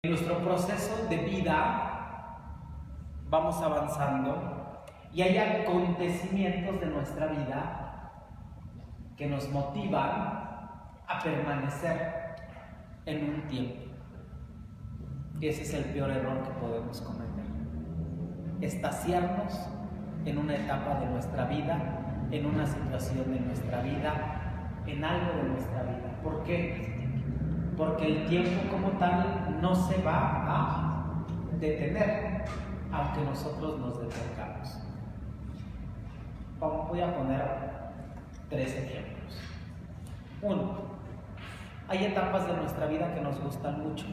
En nuestro proceso de vida vamos avanzando y hay acontecimientos de nuestra vida que nos motivan a permanecer en un tiempo. Y ese es el peor error que podemos cometer: estaciarnos en una etapa de nuestra vida, en una situación de nuestra vida, en algo de nuestra vida. ¿Por qué? Porque el tiempo como tal no se va a detener, aunque nosotros nos detengamos. Voy a poner 3 ejemplos. 1. Hay etapas de nuestra vida que nos gustan mucho.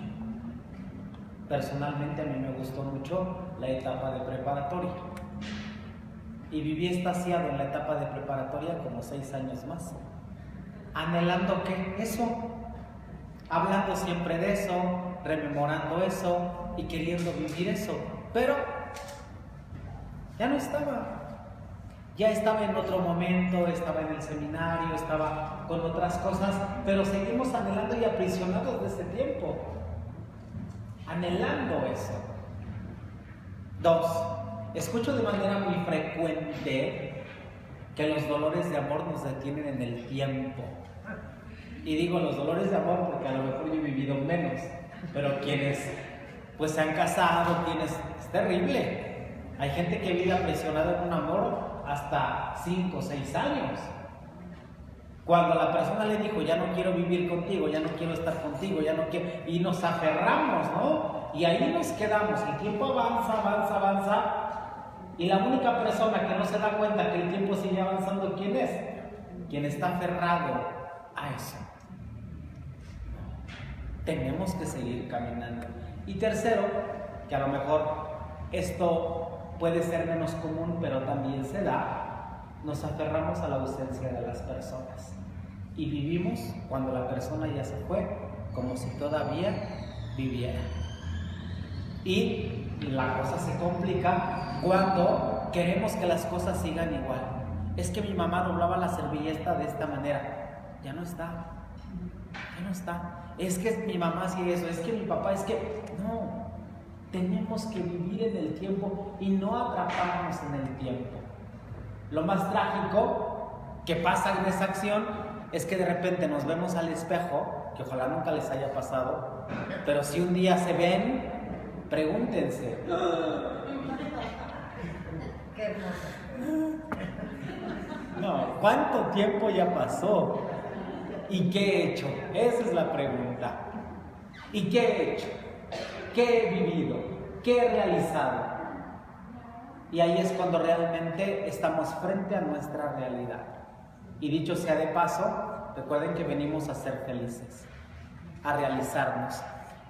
Personalmente a mí me gustó mucho la etapa de preparatoria. Y viví extasiado en la etapa de preparatoria como 6 años más. Anhelando ¿qué? Eso. Hablando siempre de eso, rememorando eso y queriendo vivir eso. Pero ya no estaba. Ya estaba en otro momento, estaba en el seminario, estaba con otras cosas, pero seguimos anhelando y aprisionados de ese tiempo. Anhelando eso. 2. Escucho de manera muy frecuente que los dolores de amor nos detienen en el tiempo. Y digo los dolores de amor porque a lo mejor yo he vivido menos, pero quienes pues se han casado, es terrible. Hay gente que vive aprisionada en un amor hasta 5 o 6 años. Cuando la persona le dijo, ya no quiero vivir contigo, ya no quiero estar contigo, ya no quiero, y nos aferramos, ¿no? Y ahí nos quedamos. El tiempo avanza, y la única persona que no se da cuenta que el tiempo sigue avanzando, ¿quién es? Quien está aferrado a eso. Tenemos que seguir caminando. Y tercero, que a lo mejor esto puede ser menos común, pero también se da, nos aferramos a la ausencia de las personas y vivimos cuando la persona ya se fue como si todavía viviera. Y la cosa se complica cuando queremos que las cosas sigan igual. Es que mi mamá doblaba la servilleta de esta manera. Ya no está. Es que mi mamá hacía eso, es que mi papá, es que... No, tenemos que vivir en el tiempo y no atraparnos en el tiempo. Lo más trágico que pasa en esa acción es que de repente nos vemos al espejo, que ojalá nunca les haya pasado, pero si un día se ven, pregúntense. Qué hermoso. No, ¿cuánto tiempo ya pasó? ¿Y qué he hecho? Esa es la pregunta. ¿Y qué he hecho? ¿Qué he vivido? ¿Qué he realizado? Y ahí es cuando realmente estamos frente a nuestra realidad. Y dicho sea de paso, recuerden que venimos a ser felices, a realizarnos.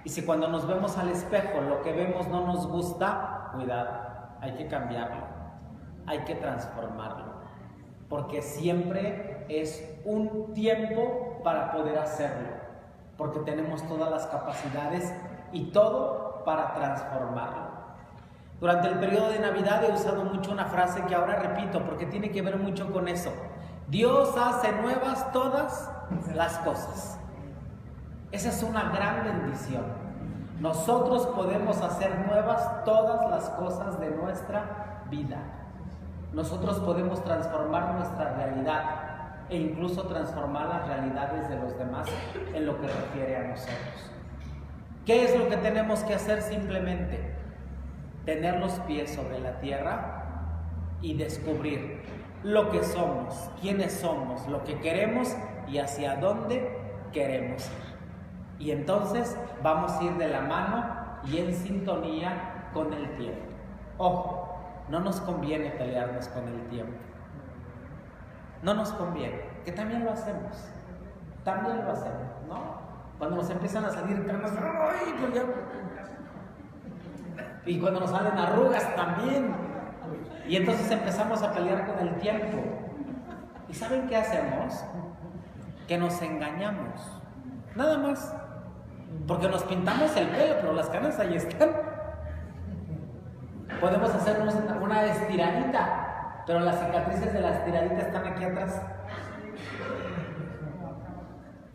Y si cuando nos vemos al espejo lo que vemos no nos gusta, cuidado, hay que cambiarlo, hay que transformarlo. Porque siempre es un tiempo para poder hacerlo, porque tenemos todas las capacidades y todo para transformarlo. Durante el periodo de Navidad he usado mucho una frase que ahora repito porque tiene que ver mucho con eso. Dios hace nuevas todas las cosas. Esa es una gran bendición. Nosotros podemos hacer nuevas todas las cosas de nuestra vida. Nosotros podemos transformar nuestra realidad e incluso transformar las realidades de los demás en lo que refiere a nosotros. ¿Qué es lo que tenemos que hacer? Simplemente tener los pies sobre la tierra y descubrir lo que somos, quiénes somos, lo que queremos y hacia dónde queremos ir. Y entonces vamos a ir de la mano y en sintonía con el tiempo. Ojo, no nos conviene pelearnos con el tiempo. No nos conviene, que también lo hacemos. ¿No? Cuando nos empiezan a salir canas, ¡ay, pues ya! Y cuando nos salen arrugas también. Y entonces empezamos a pelear con el tiempo. ¿Y saben qué hacemos? Que nos engañamos. Nada más. Porque nos pintamos el pelo, pero las canas ahí están. Podemos hacernos una estiradita, pero las cicatrices de la estiradita están aquí atrás.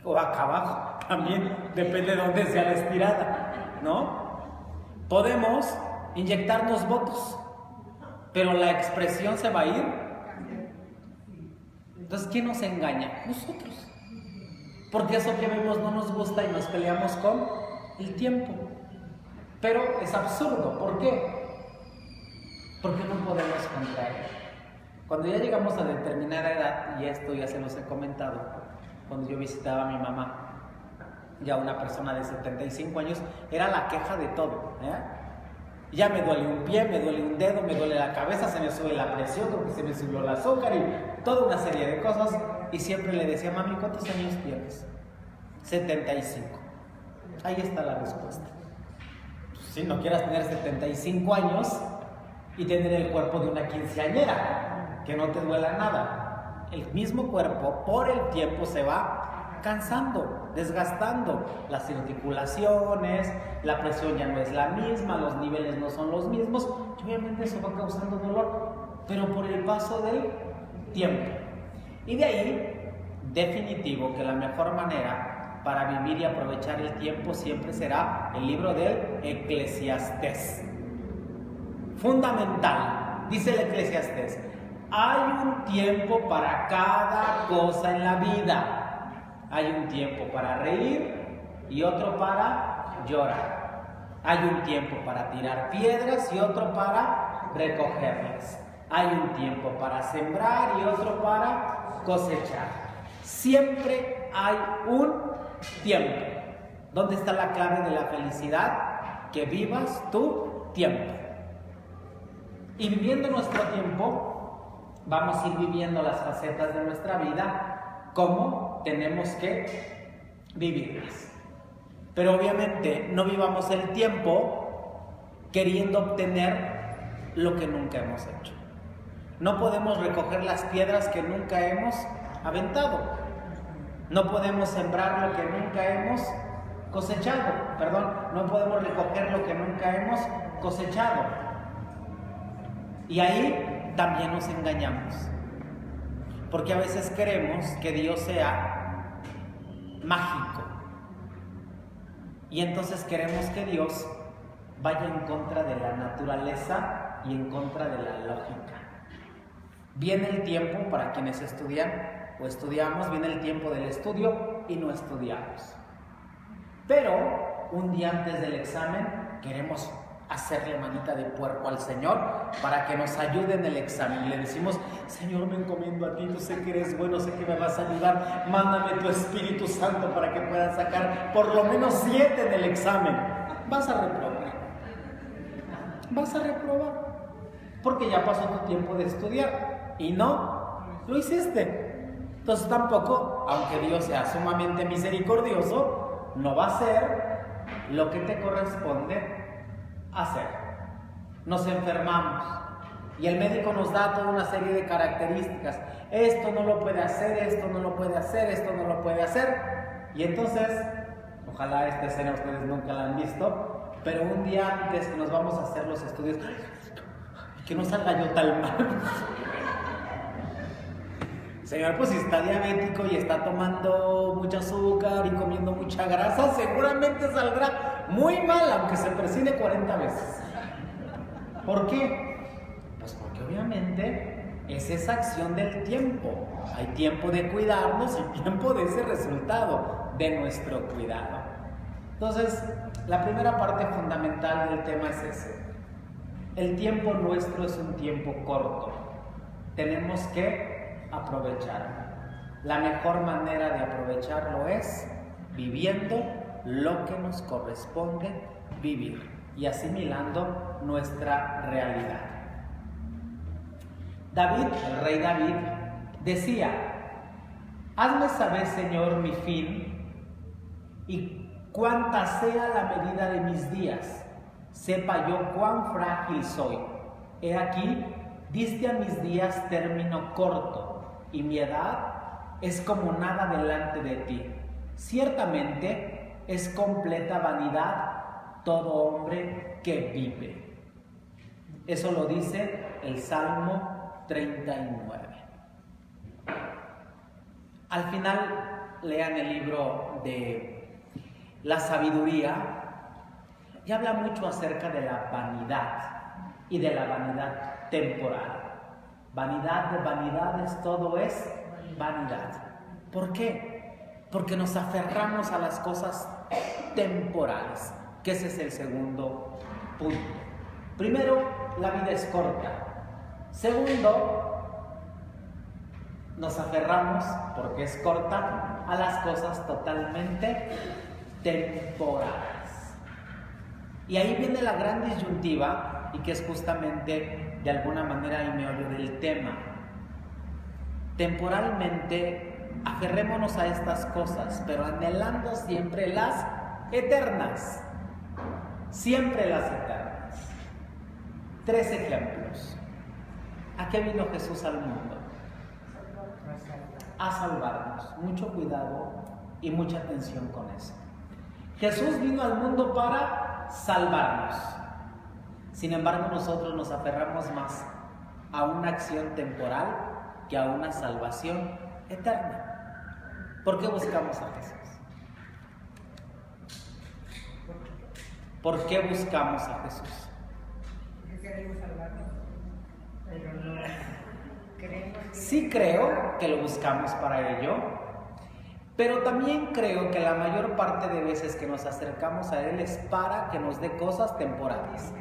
O acá abajo, también depende de dónde sea la estirada, ¿no? Podemos inyectarnos votos, pero la expresión se va a ir. Entonces, ¿quién nos engaña? Nosotros. Porque eso que vemos no nos gusta y nos peleamos con el tiempo. Pero es absurdo. ¿Por qué? Porque no podemos contra él. Cuando ya llegamos a determinada edad, y esto ya se los he comentado, cuando yo visitaba a mi mamá, ya una persona de 75 años, era la queja de todo, Ya me duele un pie, me duele un dedo, me duele la cabeza, se me sube la presión, porque se me subió el azúcar y toda una serie de cosas. Y siempre le decía, mami, ¿cuántos años tienes? 75. Ahí está la respuesta. Si no quieras tener 75 años y tener el cuerpo de una quinceañera, que no te duela nada. El mismo cuerpo, por el tiempo, se va cansando, desgastando. Las articulaciones, la presión ya no es la misma, los niveles no son los mismos, y obviamente eso va causando dolor, pero por el paso del tiempo. Y de ahí, definitivo, que la mejor manera para vivir y aprovechar el tiempo siempre será el libro del Eclesiastés. Fundamental, dice el Eclesiastés: hay un tiempo para cada cosa en la vida. Hay un tiempo para reír y otro para llorar. Hay un tiempo para tirar piedras y otro para recogerlas. Hay un tiempo para sembrar y otro para cosechar. Siempre hay un tiempo. ¿Dónde está la clave de la felicidad? Que vivas tu tiempo. Y viviendo nuestro tiempo, vamos a ir viviendo las facetas de nuestra vida como tenemos que vivirlas. Pero obviamente no vivamos el tiempo queriendo obtener lo que nunca hemos hecho. No podemos recoger las piedras que nunca hemos aventado. No podemos sembrar lo que nunca hemos cosechado. No podemos recoger lo que nunca hemos cosechado. Y ahí también nos engañamos. Porque a veces queremos que Dios sea mágico. Y entonces queremos que Dios vaya en contra de la naturaleza y en contra de la lógica. Viene el tiempo para quienes estudian o estudiamos, viene el tiempo del estudio y no estudiamos. Pero un día antes del examen queremos hacerle manita de puerco al Señor para que nos ayude en el examen. Y le decimos: Señor, me encomiendo a ti, tú sé que eres bueno, sé que me vas a ayudar, mándame tu Espíritu Santo para que puedas sacar por lo menos 7 en el examen. Vas a reprobar. Vas a reprobar. Porque ya pasó tu tiempo de estudiar y no lo hiciste. Entonces tampoco, aunque Dios sea sumamente misericordioso, no va a hacer lo que te corresponde hacer. Nos enfermamos y el médico nos da toda una serie de características. Esto no lo puede hacer, esto no lo puede hacer, esto no lo puede hacer. Y entonces, ojalá esta escena ustedes nunca la han visto, pero un día antes que nos vamos a hacer los estudios, que no salga yo tan mal. Señor, pues si está diabético y está tomando mucho azúcar y comiendo mucha grasa, seguramente saldrá muy mal, aunque se persine 40 veces. ¿Por qué? Pues porque obviamente es esa acción del tiempo. Hay tiempo de cuidarnos y tiempo de ese resultado de nuestro cuidado. Entonces, la primera parte fundamental del tema es ese. El tiempo nuestro es un tiempo corto. Tenemos que aprovecharlo. La mejor manera de aprovecharlo es viviendo lo que nos corresponde vivir y asimilando nuestra realidad. David, el rey David, decía: hazme saber, Señor, mi fin y cuánta sea la medida de mis días. Sepa yo cuán frágil soy. He aquí, diste a mis días término corto, y mi edad es como nada delante de ti. Ciertamente es completa vanidad todo hombre que vive. Eso lo dice el Salmo 39. Al final lean el libro de la sabiduría y habla mucho acerca de la vanidad y de la vanidad temporal. Vanidad de vanidades, todo es vanidad. ¿Por qué? Porque nos aferramos a las cosas temporales, que ese es el segundo punto. Primero, la vida es corta. Segundo, nos aferramos, porque es corta, a las cosas totalmente temporales. Y ahí viene la gran disyuntiva, y que es justamente, de alguna manera, el meollo del tema. Temporalmente, aferrémonos a estas cosas, pero anhelando siempre las eternas. Siempre las eternas. 3 ejemplos. ¿A qué vino Jesús al mundo? A salvarnos. Mucho cuidado y mucha atención con eso. Jesús vino al mundo para salvarnos. Sin embargo, nosotros nos aferramos más a una acción temporal que a una salvación eterna. ¿Por qué buscamos a Jesús? ¿Por qué buscamos a Jesús? Porque queremos salvarnos, pero no queremos. Sí creo que lo buscamos para ello, pero también creo que la mayor parte de veces que nos acercamos a Él es para que nos dé cosas temporales.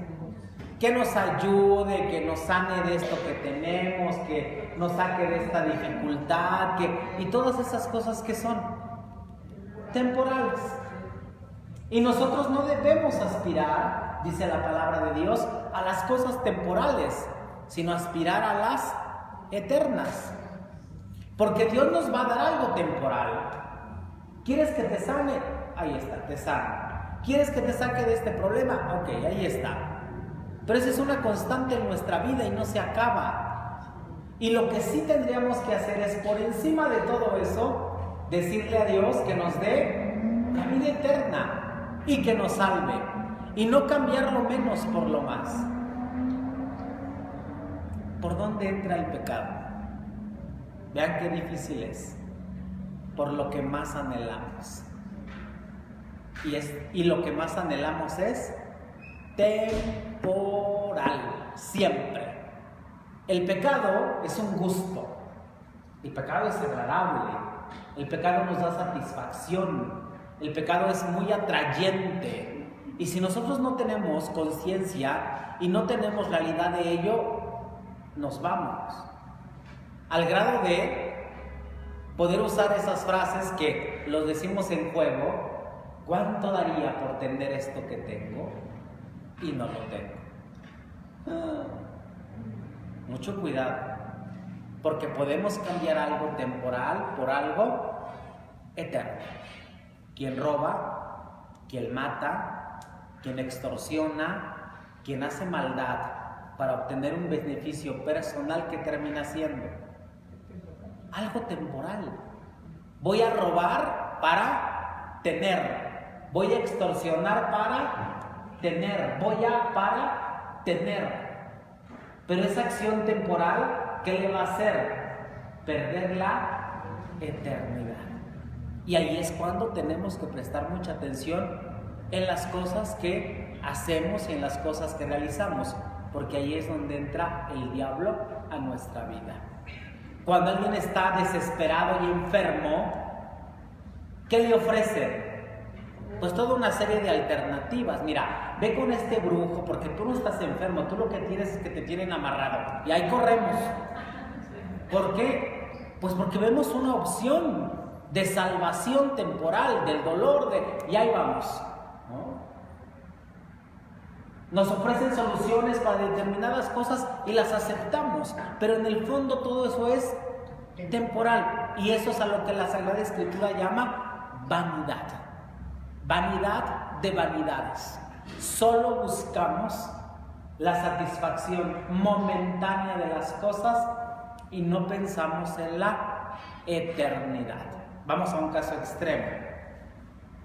Que nos ayude, que nos sane de esto que tenemos, que nos saque de esta dificultad, y todas esas cosas que son temporales. Y nosotros no debemos aspirar, dice la palabra de Dios, a las cosas temporales, sino aspirar a las eternas. Porque Dios nos va a dar algo temporal. ¿Quieres que te sane? Ahí está, te sana. ¿Quieres que te saque de este problema? Ok, ahí está. Pero esa es una constante en nuestra vida y no se acaba. Y lo que sí tendríamos que hacer es, por encima de todo eso, decirle a Dios que nos dé la vida eterna y que nos salve. Y no cambiar lo menos por lo más. ¿Por dónde entra el pecado? Vean qué difícil es. Por lo que más anhelamos. Y lo que más anhelamos es temporal, siempre. El pecado es un gusto. El pecado es agradable. El pecado nos da satisfacción. El pecado es muy atrayente. Y si nosotros no tenemos conciencia y no tenemos realidad de ello, nos vamos. Al grado de poder usar esas frases que los decimos en juego. ¿Cuánto daría por tener esto que tengo? Y no lo tengo. Mucho cuidado, porque podemos cambiar algo temporal por algo eterno. Quien roba, quien mata, quien extorsiona, quien hace maldad para obtener un beneficio personal, que termina siendo algo temporal. Voy a robar para tener, voy a extorsionar para tener, para tener. Pero esa acción temporal, ¿qué le va a hacer? Perder la eternidad. Y ahí es cuando tenemos que prestar mucha atención en las cosas que hacemos y en las cosas que realizamos, porque ahí es donde entra el diablo a nuestra vida. Cuando alguien está desesperado y enfermo, ¿qué le ofrece? Pues toda una serie de alternativas. Mira, ve con este brujo, porque tú no estás enfermo, tú lo que tienes es que te tienen amarrado. Y ahí corremos. ¿Por qué? Pues porque vemos una opción de salvación temporal, del dolor, y ahí vamos, ¿no? Nos ofrecen soluciones para determinadas cosas y las aceptamos, pero en el fondo todo eso es temporal. Y eso es a lo que la Sagrada Escritura llama vanidad. Vanidad de vanidades. Solo buscamos la satisfacción momentánea de las cosas y no pensamos en la eternidad. Vamos a un caso extremo.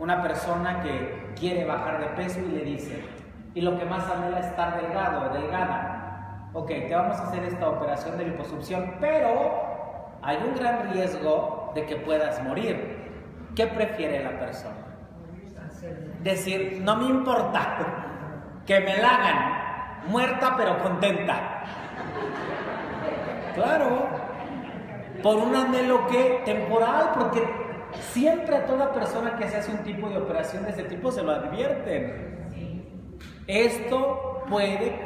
Una persona que quiere bajar de peso y le dice, y lo que más anhela es estar delgado o delgada. Ok, te vamos a hacer esta operación de liposucción, pero hay un gran riesgo de que puedas morir. ¿Qué prefiere la persona? Decir, no me importa, Que me la hagan, muerta pero contenta. Claro, por un anhelo que temporal, porque siempre a toda persona que se hace un tipo de operación de ese tipo se lo advierten. Esto puede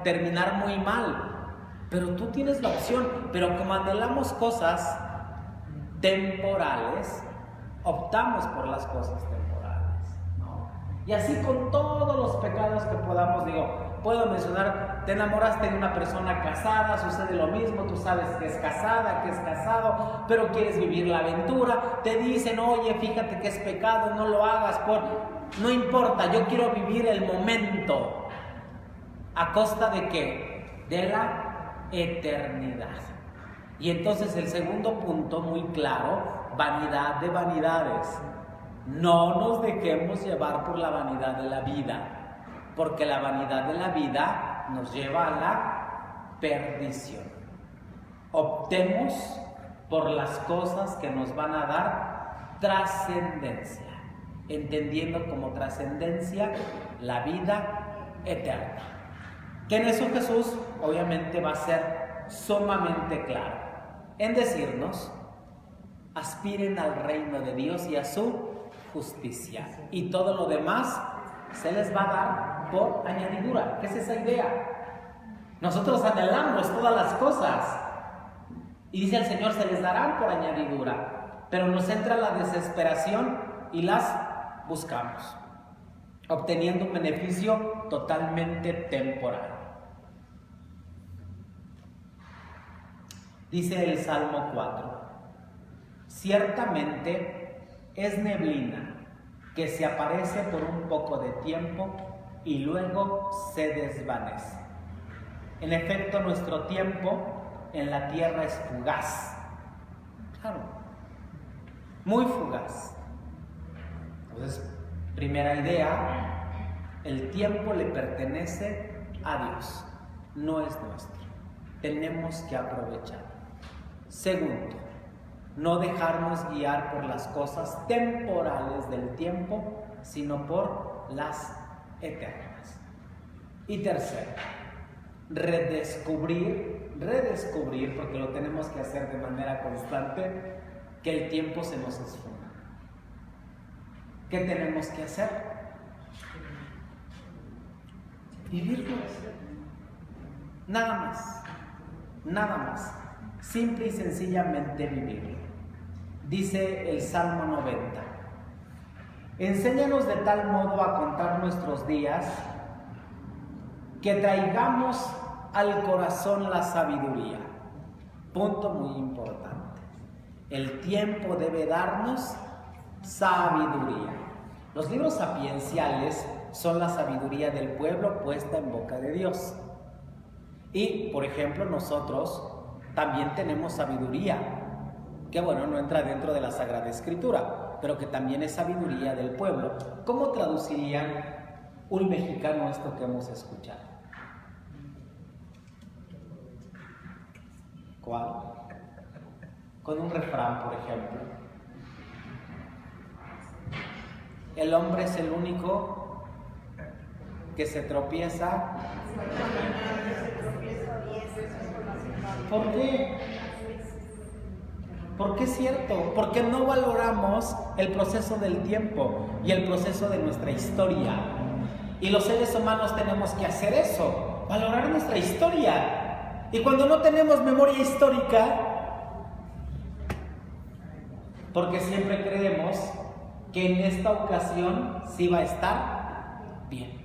terminar muy mal, pero tú tienes la opción. Pero como anhelamos cosas temporales, optamos por las cosas temporales, ¿no? Y así con todos los pecados que podamos, puedo mencionar, te enamoraste de una persona casada, sucede lo mismo, tú sabes que es casada, que es casado, pero quieres vivir la aventura, te dicen, oye, fíjate que es pecado, no lo hagas, no importa, yo quiero vivir el momento. ¿A costa de qué? De la eternidad. Y entonces el segundo punto muy claro, vanidad de vanidades. No nos dejemos llevar por la vanidad de la vida, porque la vanidad de la vida nos lleva a la perdición. Optemos por las cosas que nos van a dar trascendencia, entendiendo como trascendencia la vida eterna. Que en eso Jesús obviamente va a ser sumamente claro en decirnos: aspiren al reino de Dios y a su justicia, y todo lo demás se les va a dar por añadidura. ¿Qué es esa idea? Nosotros anhelamos todas las cosas y dice el Señor, se les darán por añadidura, pero nos entra la desesperación y las buscamos, obteniendo un beneficio totalmente temporal. Dice el Salmo 4: ciertamente es neblina que se aparece por un poco de tiempo y luego se desvanece. En efecto, nuestro tiempo en la tierra es fugaz. Claro, muy fugaz. Entonces, primera idea, el tiempo le pertenece a Dios, no es nuestro. Tenemos que aprovechar. Segundo, no dejarnos guiar por las cosas temporales del tiempo, sino por las eternas. Y tercero, redescubrir, porque lo tenemos que hacer de manera constante, que el tiempo se nos esfuma. ¿Qué tenemos que hacer? Vivirlo. Nada más, nada más. Simple y sencillamente vivirlo. Dice el Salmo 90: enséñanos de tal modo a contar nuestros días que traigamos al corazón la sabiduría. Punto muy importante. El tiempo debe darnos sabiduría. Los libros sapienciales son la sabiduría del pueblo puesta en boca de Dios. Y, por ejemplo, nosotros también tenemos sabiduría, que no entra dentro de la Sagrada Escritura, pero que también es sabiduría del pueblo. ¿Cómo traducirían un mexicano esto que hemos escuchado? ¿Cuál? Con un refrán, por ejemplo. El hombre es el único que se tropieza. ¿Por qué? Porque es cierto, porque no valoramos el proceso del tiempo y el proceso de nuestra historia. Y los seres humanos tenemos que hacer eso, valorar nuestra historia. Y cuando no tenemos memoria histórica, porque siempre creemos que en esta ocasión sí va a estar bien.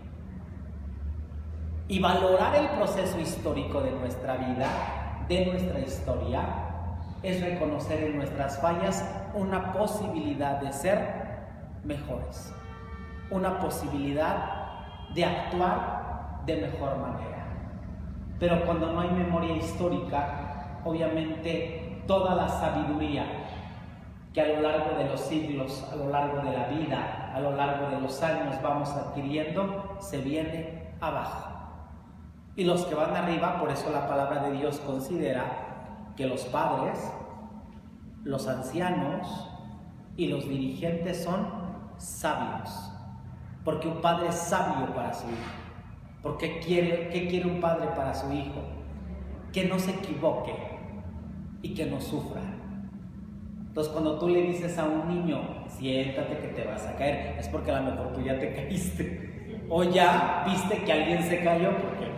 Y valorar el proceso histórico de nuestra vida, de nuestra historia, es reconocer en nuestras fallas una posibilidad de ser mejores, una posibilidad de actuar de mejor manera. Pero cuando no hay memoria histórica, obviamente toda la sabiduría que a lo largo de los siglos, a lo largo de la vida, a lo largo de los años vamos adquiriendo, se viene abajo. Y los que van arriba, por eso la palabra de Dios considera que los padres, los ancianos y los dirigentes son sabios, porque un padre es sabio para su hijo. Porque ¿qué quiere un padre para su hijo? Que no se equivoque y que no sufra. Entonces, cuando tú le dices a un niño, siéntate que te vas a caer, es porque a lo mejor tú ya te caíste. O ya viste que alguien se cayó porque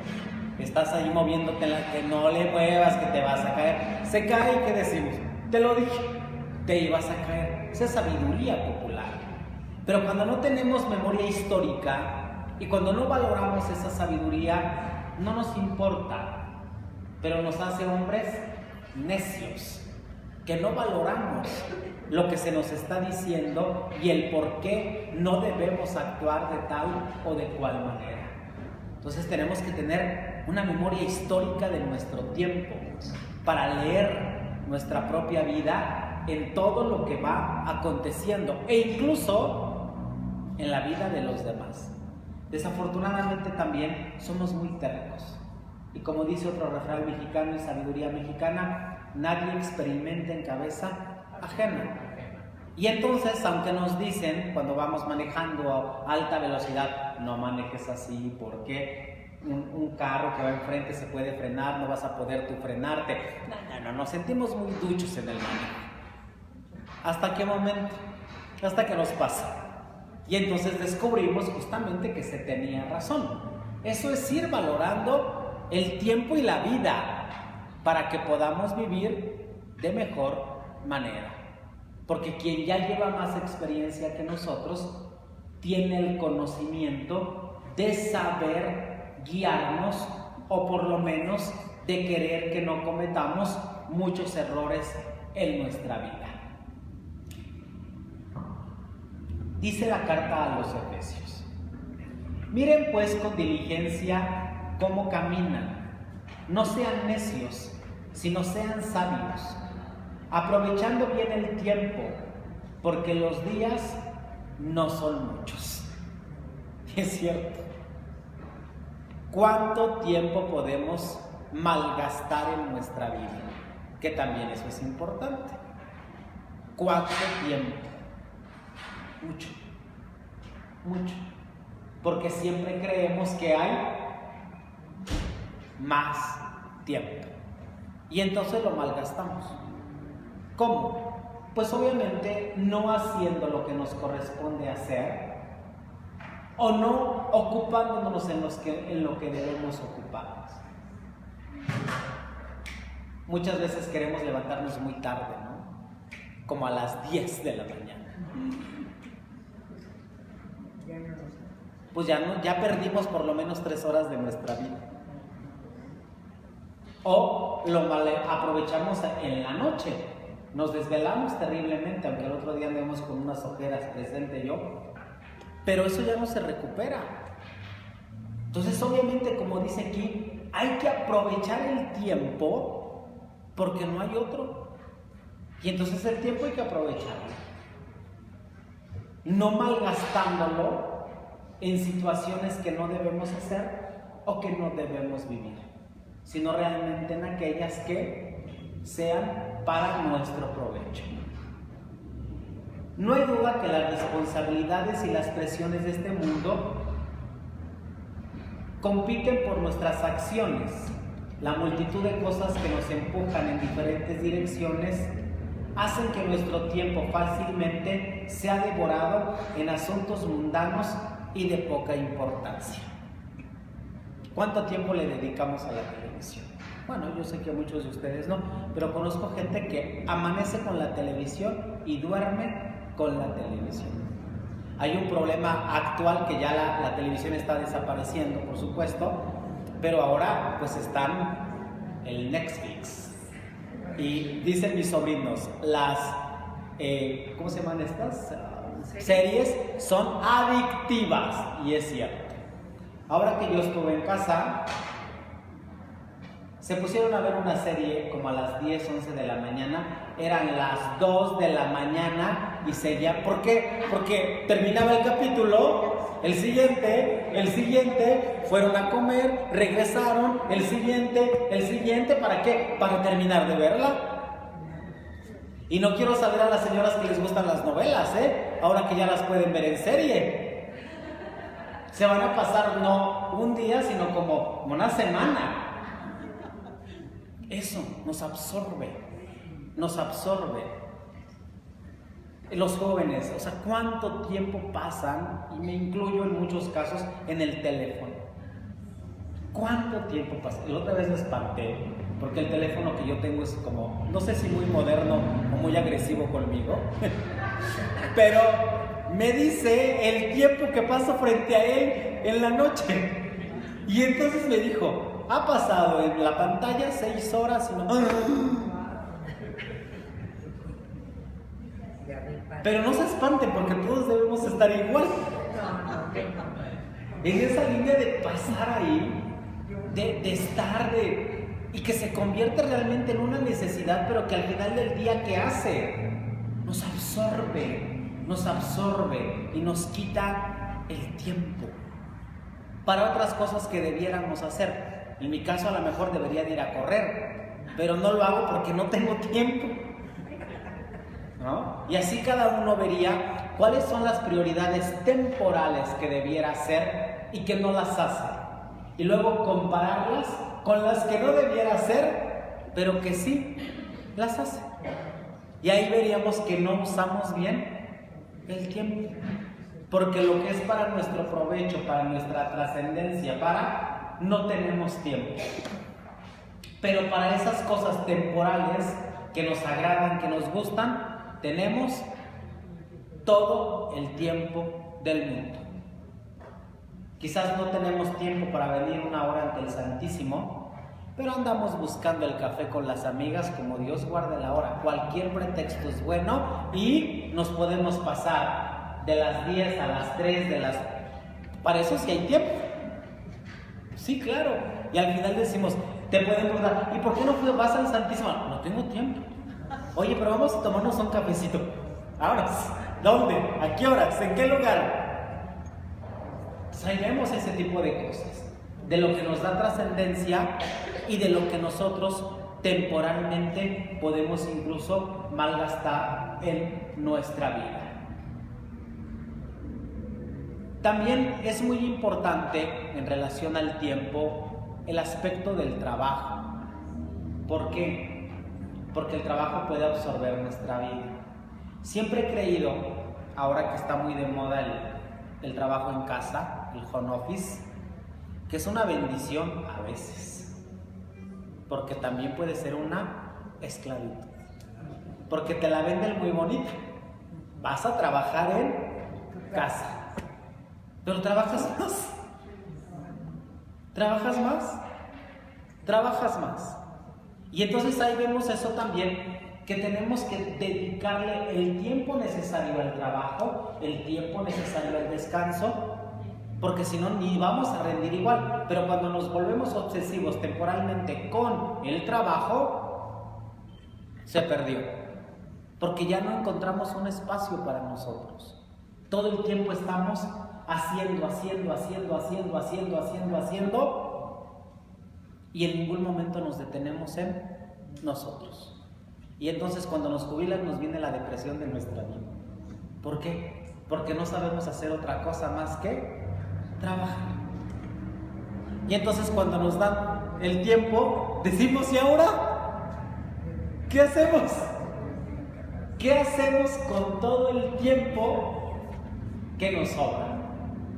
estás ahí moviéndote, que no le muevas, que te vas a caer. Se cae y ¿qué decimos? Te lo dije, te ibas a caer. Esa es sabiduría popular. Pero cuando no tenemos memoria histórica y cuando no valoramos esa sabiduría, no nos importa, pero nos hace hombres necios, que no valoramos lo que se nos está diciendo y el por qué no debemos actuar de tal o de cual manera. Entonces tenemos que tener una memoria histórica de nuestro tiempo para leer nuestra propia vida en todo lo que va aconteciendo e incluso en la vida de los demás. Desafortunadamente también somos muy tercos. Y como dice otro refrán mexicano y sabiduría mexicana, nadie experimenta en cabeza ajena. Y entonces, aunque nos dicen cuando vamos manejando a alta velocidad, no manejes así porque un carro que va enfrente se puede frenar, no vas a poder tú frenarte. No, nos sentimos muy duchos en el manejo. ¿Hasta qué momento? Hasta que nos pasa. Y entonces descubrimos justamente que se tenía razón. Eso es ir valorando el tiempo y la vida para que podamos vivir de mejor manera. Porque quien ya lleva más experiencia que nosotros tiene el conocimiento de saber guiarnos o por lo menos de querer que no cometamos muchos errores en nuestra vida. Dice la carta a los Efesios: miren pues con diligencia cómo caminan, no sean necios, sino sean sabios, aprovechando bien el tiempo, porque los días no son muchos. Es cierto. ¿Cuánto tiempo podemos malgastar en nuestra vida? Que también eso es importante. ¿Cuánto tiempo? Mucho, mucho. Porque siempre creemos que hay más tiempo. Y entonces lo malgastamos. ¿Cómo? Pues obviamente no haciendo lo que nos corresponde hacer o no ocupándonos en lo que debemos ocuparnos. Muchas veces queremos levantarnos muy tarde, ¿no? Como a las 10 de la mañana. Pues ya perdimos por lo menos 3 horas de nuestra vida. O lo mal aprovechamos en la noche. Nos desvelamos terriblemente, aunque el otro día andemos con unas ojeras, presente yo. Pero eso ya no se recupera. Entonces, obviamente, como dice aquí, hay que aprovechar el tiempo porque no hay otro. Y entonces el tiempo hay que aprovecharlo. No malgastándolo en situaciones que no debemos hacer o que no debemos vivir, sino realmente en aquellas que sean para nuestro provecho. No hay duda que las responsabilidades y las presiones de este mundo compiten por nuestras acciones. La multitud de cosas que nos empujan en diferentes direcciones hacen que nuestro tiempo fácilmente sea devorado en asuntos mundanos y de poca importancia. ¿Cuánto tiempo le dedicamos a la televisión? Bueno, yo sé que muchos de ustedes no, pero conozco gente que amanece con la televisión y duerme con la televisión. Hay un problema actual que ya la televisión está desapareciendo, por supuesto, pero ahora pues están el Netflix. Y dicen mis sobrinos, las, ¿cómo se llaman estas? Series son adictivas, y es cierto. Ahora que yo estuve en casa, se pusieron a ver una serie como a las 10, 11 de la mañana, eran las 2 de la mañana y seguía. ¿Por qué? Porque terminaba el capítulo, el siguiente, fueron a comer, regresaron, el siguiente, ¿para qué? Para terminar de verla. Y no quiero saber a las señoras que les gustan las novelas, ahora que ya las pueden ver en serie. Se van a pasar no un día, sino como una semana. Eso nos absorbe. Los jóvenes, o sea, ¿cuánto tiempo pasan? Y me incluyo en muchos casos en el teléfono. ¿Cuánto tiempo pasa? La otra vez me espanté, porque el teléfono que yo tengo es como, no sé si muy moderno o muy agresivo conmigo, pero me dice el tiempo que paso frente a él en la noche. Y entonces me dijo, ha pasado en la pantalla 6 horas y no... Pero no se espanten porque todos debemos estar igual. En esa línea de pasar ahí, de estar, y que se convierte realmente en una necesidad, pero que al final del día, ¿qué hace? Nos absorbe y nos quita el tiempo para otras cosas que debiéramos hacer. En mi caso, a lo mejor debería de ir a correr, pero no lo hago porque no tengo tiempo, ¿no? Y así cada uno vería cuáles son las prioridades temporales que debiera hacer y que no las hace. Y luego compararlas con las que no debiera hacer, pero que sí las hace. Y ahí veríamos que no usamos bien el tiempo. Porque lo que es para nuestro provecho, para nuestra trascendencia, no tenemos tiempo. Pero para esas cosas temporales que nos agradan, que nos gustan, tenemos todo el tiempo del mundo. Quizás no tenemos tiempo para venir una hora ante el Santísimo, pero andamos buscando el café con las amigas como Dios guarde la hora. Cualquier pretexto es bueno y nos podemos pasar de las 10 a las 3 Para eso sí hay tiempo. Sí, claro. Y al final decimos, te pueden preguntar, ¿y por qué no vas al Santísimo? No tengo tiempo. Oye, pero vamos a tomarnos un cafecito. Ahora, ¿dónde? ¿A qué horas? ¿En qué lugar? Ahí vemos ese tipo de cosas, de lo que nos da trascendencia y de lo que nosotros temporalmente podemos incluso malgastar en nuestra vida. También es muy importante en relación al tiempo el aspecto del trabajo. ¿Por qué? Porque el trabajo puede absorber nuestra vida. Siempre he creído, ahora que está muy de moda el trabajo en casa, el home office, que es una bendición a veces, porque también puede ser una esclavitud, porque te la venden muy bonita. Vas a trabajar en casa, pero trabajas más, y entonces ahí vemos eso también, que tenemos que dedicarle el tiempo necesario al trabajo, el tiempo necesario al descanso, porque si no ni vamos a rendir igual. Pero cuando nos volvemos obsesivos temporalmente con el trabajo, se perdió, porque ya no encontramos un espacio para nosotros. Todo el tiempo estamos haciendo, y en ningún momento nos detenemos en nosotros. Y entonces cuando nos jubilan nos viene la depresión de nuestra vida. ¿Por qué? Porque no sabemos hacer otra cosa más que trabajar. Y entonces cuando nos dan el tiempo, decimos, ¿y ahora? ¿Qué hacemos? ¿Qué hacemos con todo el tiempo que nos sobra?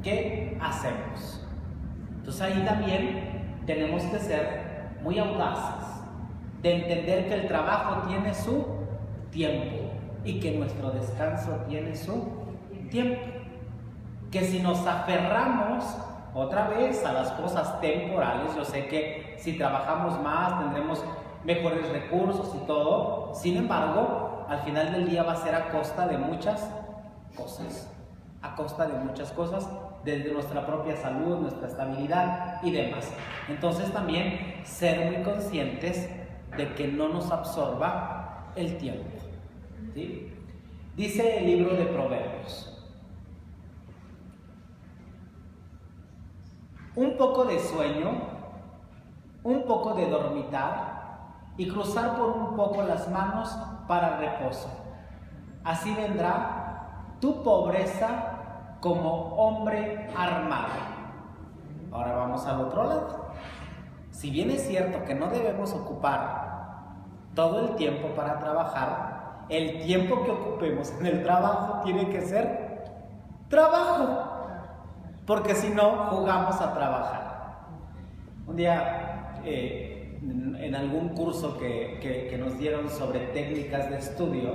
¿Qué hacemos? Entonces ahí también tenemos que ser muy audaces, de entender que el trabajo tiene su tiempo y que nuestro descanso tiene su tiempo. Que si nos aferramos otra vez a las cosas temporales, yo sé que si trabajamos más tendremos mejores recursos y todo, sin embargo, al final del día va a ser a costa de muchas cosas, desde nuestra propia salud, nuestra estabilidad y demás. Entonces también ser muy conscientes de que no nos absorba el tiempo, ¿sí? Dice el libro de Proverbios: un poco de sueño, un poco de dormitar y cruzar por un poco las manos para reposo. Así vendrá tu pobreza como hombre armado. Ahora vamos al otro lado. Si bien es cierto que no debemos ocupar todo el tiempo para trabajar, el tiempo que ocupemos en el trabajo tiene que ser trabajo, porque si no, jugamos a trabajar. Un día, en algún curso que nos dieron sobre técnicas de estudio,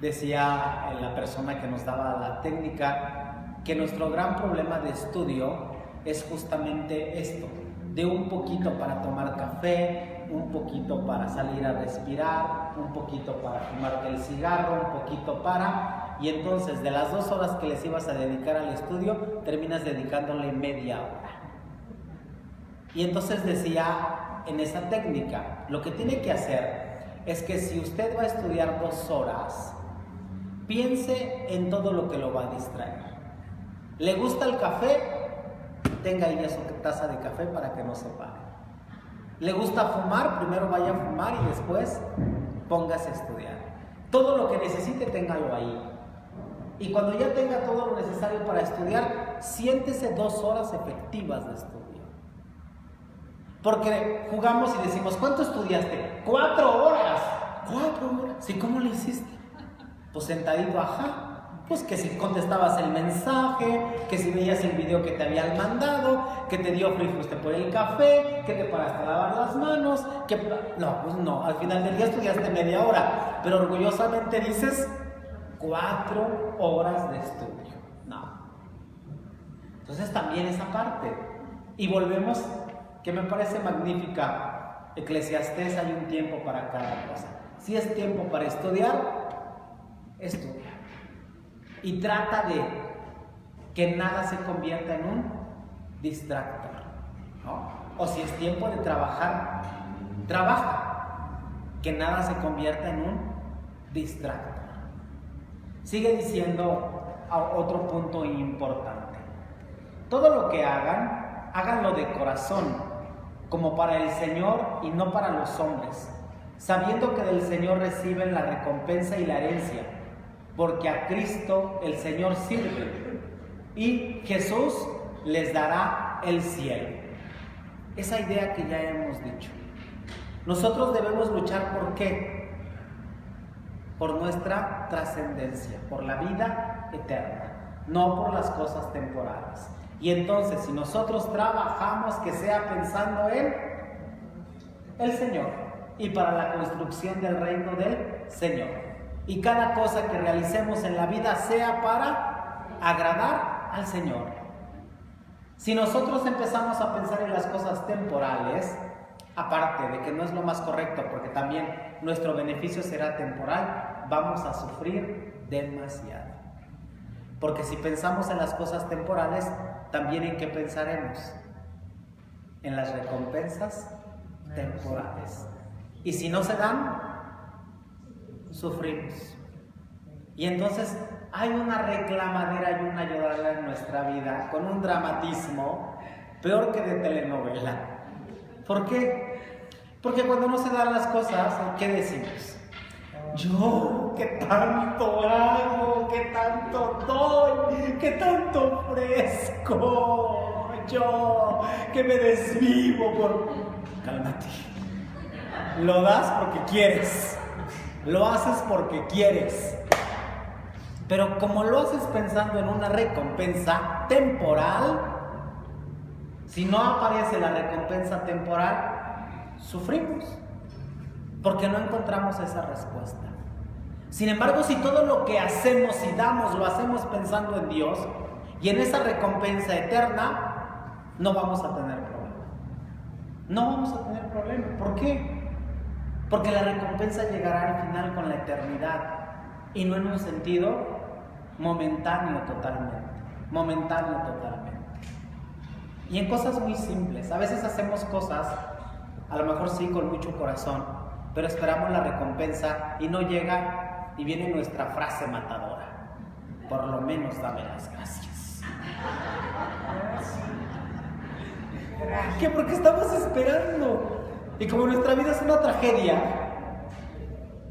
decía la persona que nos daba la técnica que nuestro gran problema de estudio es justamente esto, de un poquito para tomar café, un poquito para salir a respirar, un poquito para fumarte el cigarro, un poquito para... Y entonces de las 2 horas que les ibas a dedicar al estudio, terminas dedicándole media hora. Y entonces decía en esa técnica, lo que tiene que hacer es que si usted va a estudiar 2 horas, piense en todo lo que lo va a distraer. ¿Le gusta el café? Tenga ahí su taza de café para que no se pare. ¿Le gusta fumar? Primero vaya a fumar y después póngase a estudiar. Todo lo que necesite, téngalo ahí. Y cuando ya tenga todo lo necesario para estudiar, siéntese 2 horas efectivas de estudio. Porque jugamos y decimos, ¿cuánto estudiaste? 4 horas. 4 horas. ¿Sí? ¿Cómo lo hiciste? Pues sentadito, ajá. Pues que si contestabas el mensaje, que si veías el video que te habían mandado, que te dio frío y fuiste por el café, que te paraste a lavar las manos, que... No, pues no, al final del día estudiaste media hora, pero orgullosamente dices 4 horas de estudio. No. Entonces también esa parte. Y volvemos, que me parece magnífica, Eclesiastés, hay un tiempo para cada cosa. Si es tiempo para estudiar, estudia. Y trata de que nada se convierta en un distractor, ¿no? O si es tiempo de trabajar, trabaja. Que nada se convierta en un distractor. Sigue diciendo otro punto importante. Todo lo que hagan, háganlo de corazón, como para el Señor y no para los hombres, sabiendo que del Señor reciben la recompensa y la herencia, porque a Cristo el Señor sirve y Jesús les dará el cielo. Esa idea que ya hemos dicho. Nosotros debemos luchar ¿por qué? Por nuestra trascendencia, por la vida eterna, no por las cosas temporales. Y entonces, si nosotros trabajamos, que sea pensando en el Señor y para la construcción del reino del Señor. Y cada cosa que realicemos en la vida sea para agradar al Señor. Si nosotros empezamos a pensar en las cosas temporales, aparte de que no es lo más correcto, porque también nuestro beneficio será temporal, vamos a sufrir demasiado. Porque si pensamos en las cosas temporales, también en qué pensaremos, en las recompensas temporales. Y si no se dan, sufrimos. Y entonces hay una reclamadera y una lloradera en nuestra vida con un dramatismo peor que de telenovela. ¿Por qué? Porque cuando no se dan las cosas, ¿qué decimos? Yo, que tanto hago, que tanto doy, que tanto ofrezco, yo, que me desvivo por... Cálmate. Lo das porque quieres. Lo haces porque quieres. Pero como lo haces pensando en una recompensa temporal, si no aparece la recompensa temporal, sufrimos. Porque no encontramos esa respuesta. Sin embargo, si todo lo que hacemos y damos lo hacemos pensando en Dios y en esa recompensa eterna, no vamos a tener problema. No vamos a tener problema. ¿Por qué? Porque la recompensa llegará al final con la eternidad y no en un sentido momentáneo totalmente. Momentáneo totalmente. Y en cosas muy simples. A veces hacemos cosas, a lo mejor sí con mucho corazón, pero esperamos la recompensa y no llega y viene nuestra frase matadora. Por lo menos dame las gracias. ¿Qué? Porque estamos esperando. Y como nuestra vida es una tragedia,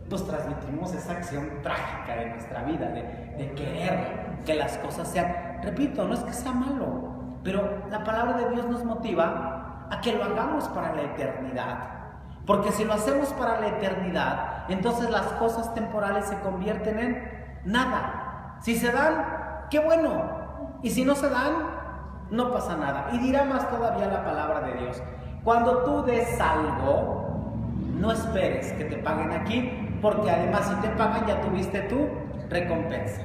pues transmitimos esa acción trágica de nuestra vida, de querer que las cosas sean. Repito, no es que sea malo, pero la palabra de Dios nos motiva a que lo hagamos para la eternidad. Porque si lo hacemos para la eternidad, entonces las cosas temporales se convierten en nada. Si se dan, qué bueno. Y si no se dan, no pasa nada. Y dirá más todavía la palabra de Dios: cuando tú des algo, no esperes que te paguen aquí, porque además si te pagan ya tuviste tu recompensa.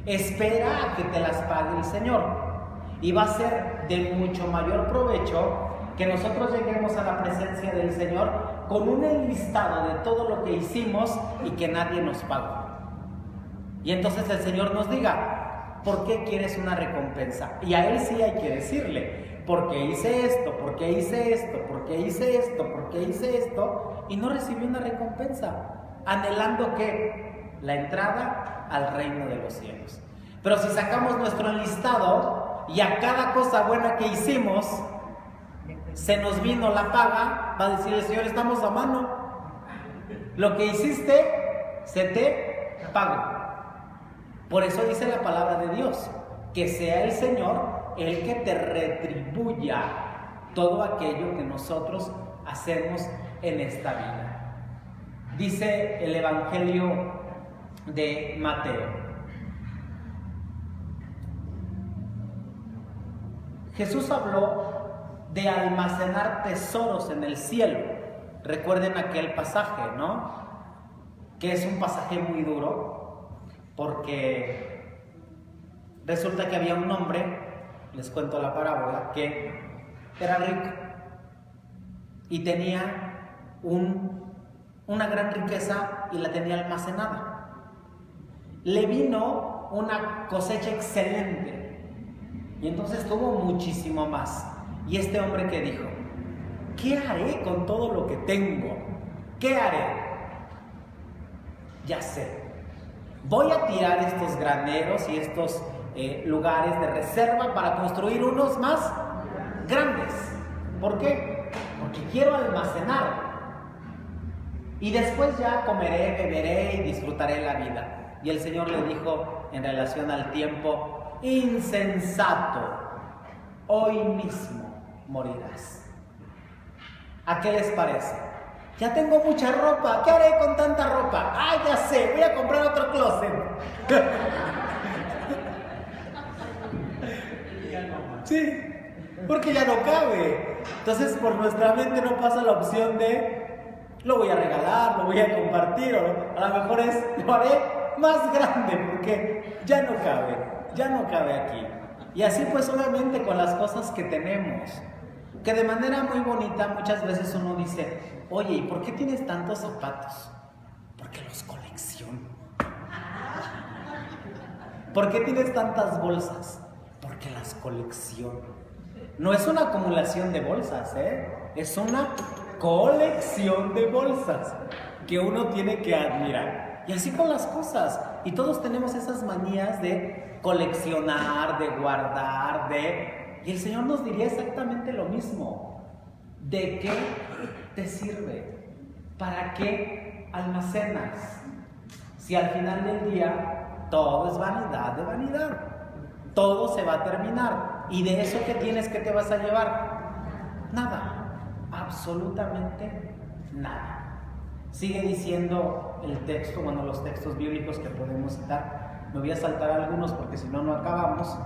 Espera a que te las pague el Señor. Y va a ser de mucho mayor provecho que nosotros lleguemos a la presencia del Señor con un enlistado de todo lo que hicimos y que nadie nos pagó. Y entonces el Señor nos diga: ¿por qué quieres una recompensa? Y a Él sí hay que decirle: porque hice esto, porque hice esto, porque hice esto, porque hice esto, y no recibí una recompensa, anhelando que la entrada al reino de los cielos. Pero si sacamos nuestro enlistado y a cada cosa buena que hicimos se nos vino la paga, va a decir el Señor: estamos a mano, lo que hiciste se te pagó. Por eso dice la palabra de Dios: que sea el Señor el que te retribuya todo aquello que nosotros hacemos en esta vida. Dice el Evangelio de Mateo: Jesús habló de almacenar tesoros en el cielo. Recuerden aquel pasaje, ¿no? Que es un pasaje muy duro, porque resulta que había un hombre, les cuento la parábola, que era rico y tenía una gran riqueza y la tenía almacenada. Le vino una cosecha excelente y entonces tuvo muchísimo más. Y este hombre que dijo: ¿qué haré con todo lo que tengo? ¿Qué haré? Ya sé, voy a tirar estos graneros y estos lugares de reserva para construir unos más grandes. ¿Por qué? Porque quiero almacenar. Y después ya comeré, beberé y disfrutaré la vida. Y el Señor le dijo en relación al tiempo: insensato, hoy mismo morirás. ¿A qué les parece? Ya tengo mucha ropa, ¿qué haré con tanta ropa? Ah, ya sé, voy a comprar otro closet. Sí, porque ya no cabe. Entonces por nuestra mente no pasa la opción de: lo voy a regalar, lo voy a compartir, o a lo mejor lo haré más grande porque ya no cabe aquí. Y así pues obviamente con las cosas que tenemos, que de manera muy bonita muchas veces uno dice: oye, ¿y por qué tienes tantos zapatos? Porque los colecciono. ¿Por qué tienes tantas bolsas? Porque las colecciono. No es una acumulación de bolsas, es una colección de bolsas que uno tiene que admirar. Y así con las cosas. Y todos tenemos esas manías de coleccionar, de guardar, y el Señor nos diría exactamente lo mismo. ¿De qué te sirve? ¿Para qué almacenas? Si al final del día todo es vanidad de vanidad, todo se va a terminar. ¿Y de eso qué tienes? ¿Qué te vas a llevar? Nada, absolutamente nada. Sigue diciendo el texto, los textos bíblicos que podemos citar. Me voy a saltar algunos porque si no, no acabamos.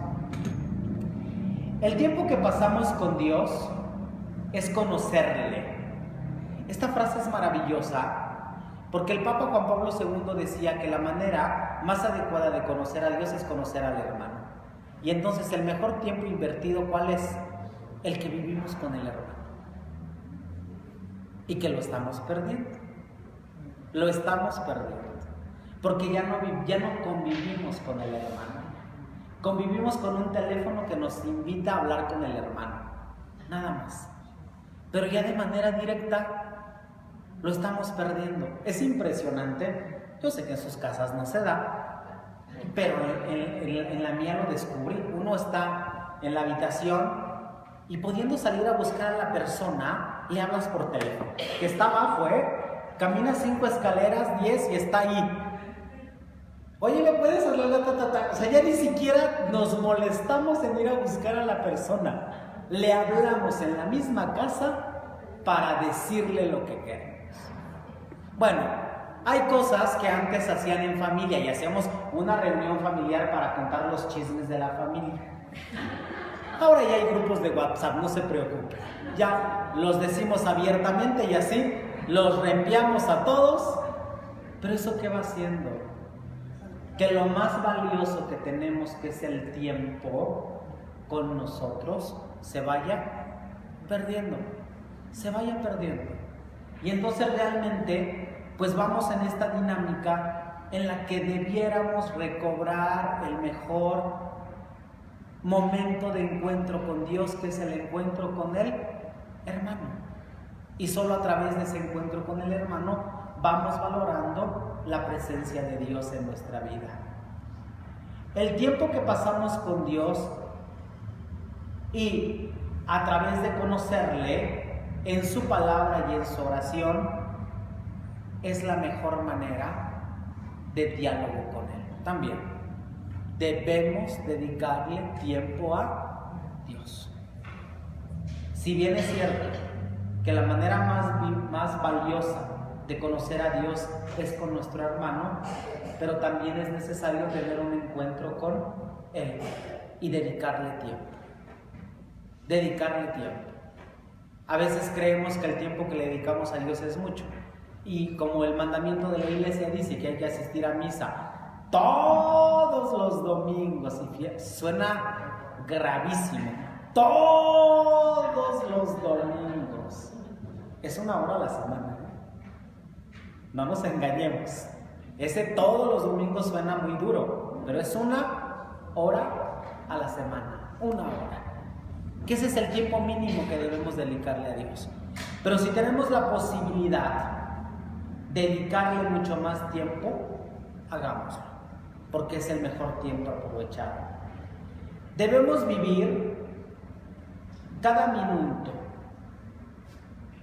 El tiempo que pasamos con Dios es conocerle. Esta frase es maravillosa porque el Papa Juan Pablo II decía que la manera más adecuada de conocer a Dios es conocer al hermano. Y entonces el mejor tiempo invertido, ¿cuál es? El que vivimos con el hermano. Y que lo estamos perdiendo. Lo estamos perdiendo. Porque ya no convivimos con el hermano. Convivimos con un teléfono que nos invita a hablar con el hermano. Nada más. Pero ya de manera directa lo estamos perdiendo. Es impresionante. Yo sé que en sus casas no se da, pero en la mía lo descubrí. Uno está en la habitación y pudiendo salir a buscar a la persona, le hablas por teléfono. Que está abajo, camina 5 escaleras, 10 y está ahí. Oye, ¿me puedes hablar? O sea, ya ni siquiera nos molestamos en ir a buscar a la persona. Le hablamos en la misma casa para decirle lo que queremos. Bueno, hay cosas que antes hacían en familia y hacíamos una reunión familiar para contar los chismes de la familia. Ahora ya hay grupos de WhatsApp, no se preocupen. Ya los decimos abiertamente y así los reenviamos a todos. Pero ¿eso qué va haciendo? Que lo más valioso que tenemos, que es el tiempo con nosotros, se vaya perdiendo. Se vaya perdiendo. Y entonces realmente, pues vamos en esta dinámica en la que debiéramos recobrar el mejor momento de encuentro con Dios, que es el encuentro con el hermano. Y solo a través de ese encuentro con el hermano vamos valorando la presencia de Dios en nuestra vida. El tiempo que pasamos con Dios y a través de conocerle en su palabra y en su oración es la mejor manera de diálogo con Él. También debemos dedicarle tiempo a Dios. Si bien es cierto que la manera más valiosa de conocer a Dios es con nuestro hermano, pero también es necesario tener un encuentro con Él y dedicarle tiempo. Dedicarle tiempo. A veces creemos que el tiempo que le dedicamos a Dios es mucho. Y como el mandamiento de la iglesia dice que hay que asistir a misa todos los domingos, y suena gravísimo, todos los domingos. Es 1 hora a la semana, ¿eh? No nos engañemos. Ese todos los domingos suena muy duro, pero es 1 hora a la semana, 1 hora. Que ese es el tiempo mínimo que debemos dedicarle a Dios. Pero si tenemos la posibilidad de dedicarle mucho más tiempo, hagámoslo, porque es el mejor tiempo aprovechado. Debemos vivir cada minuto,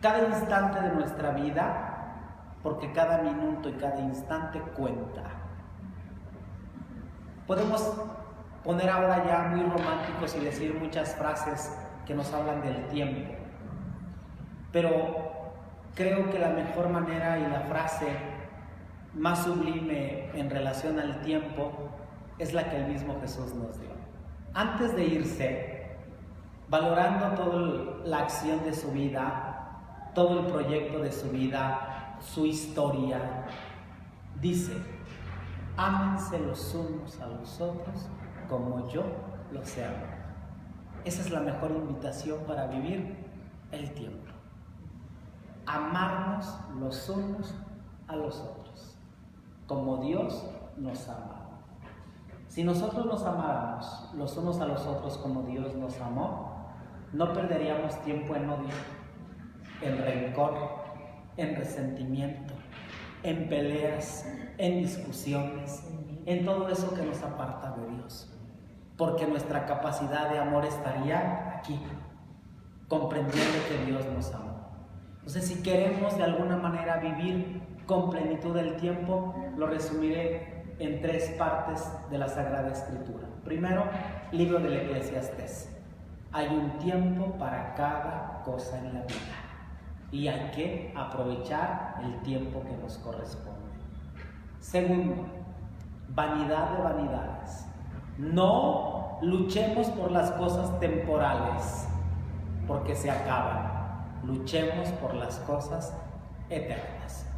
cada instante de nuestra vida, porque cada minuto y cada instante cuenta. Podemos poner ahora ya muy románticos y decir muchas frases que nos hablan del tiempo, pero creo que la mejor manera y la frase más sublime en relación al tiempo es la que el mismo Jesús nos dio. Antes de irse, valorando toda la acción de su vida, todo el proyecto de su vida, su historia, dice: ámense los unos a los otros como yo los he amado. Esa es la mejor invitación para vivir el tiempo. Amarnos los unos a los otros, como Dios nos ama. Si nosotros nos amáramos los unos a los otros como Dios nos amó, no perderíamos tiempo en odio, en rencor, en resentimiento, en peleas, en discusiones, en todo eso que nos aparta de Dios. Porque nuestra capacidad de amor estaría aquí, comprendiendo que Dios nos ama. Entonces, si queremos de alguna manera vivir con plenitud el tiempo, lo resumiré en 3 partes de la Sagrada Escritura. Primero, libro del Eclesiastés. Hay un tiempo para cada cosa en la vida y hay que aprovechar el tiempo que nos corresponde. Segundo, vanidad de vanidades. No luchemos por las cosas temporales, porque se acaban. Luchemos por las cosas eternas.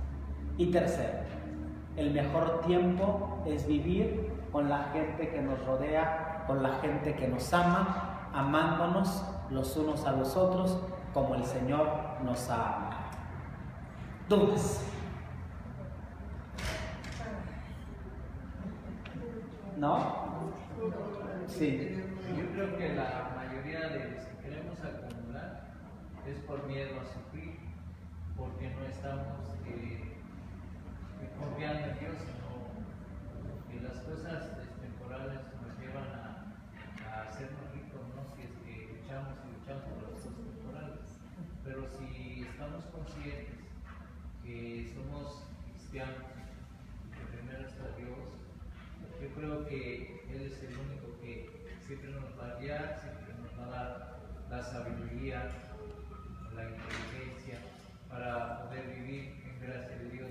Y tercero, el mejor tiempo es vivir con la gente que nos rodea, con la gente que nos ama, amándonos los unos a los otros como el Señor nos ha amado. ¿Dudas? ¿No? Sí. Yo creo que la mayoría de los que queremos acumular es por miedo a sufrir, porque no estamos confiando en Dios, sino que las cosas temporales nos llevan a hacernos ricos, ¿no? Si es que luchamos por las cosas temporales. Pero si estamos conscientes que somos cristianos, que primero está Dios, yo creo que Él es el único que siempre nos va a guiar, siempre nos va a dar la sabiduría, la inteligencia para poder vivir en gracia de Dios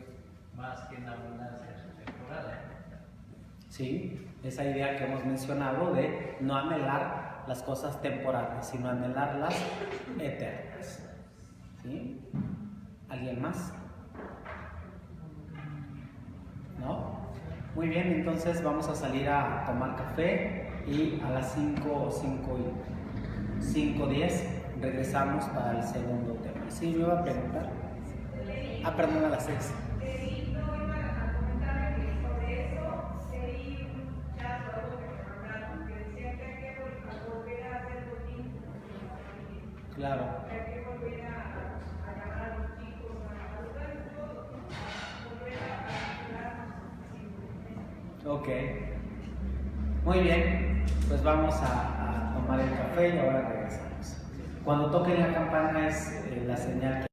más que en abundancia temporal. Sí, esa idea que hemos mencionado de no anhelar las cosas temporales, sino anhelar las eternas. ¿Sí? ¿Alguien más? ¿No? Muy bien, entonces vamos a salir a tomar café y a las 5:10 regresamos para el segundo tema. ¿Sí me iba a preguntar? Perdón, a las 6. Claro. Ok. Muy bien. Pues vamos a tomar el café y ahora regresamos. Cuando toquen la campana es la señal que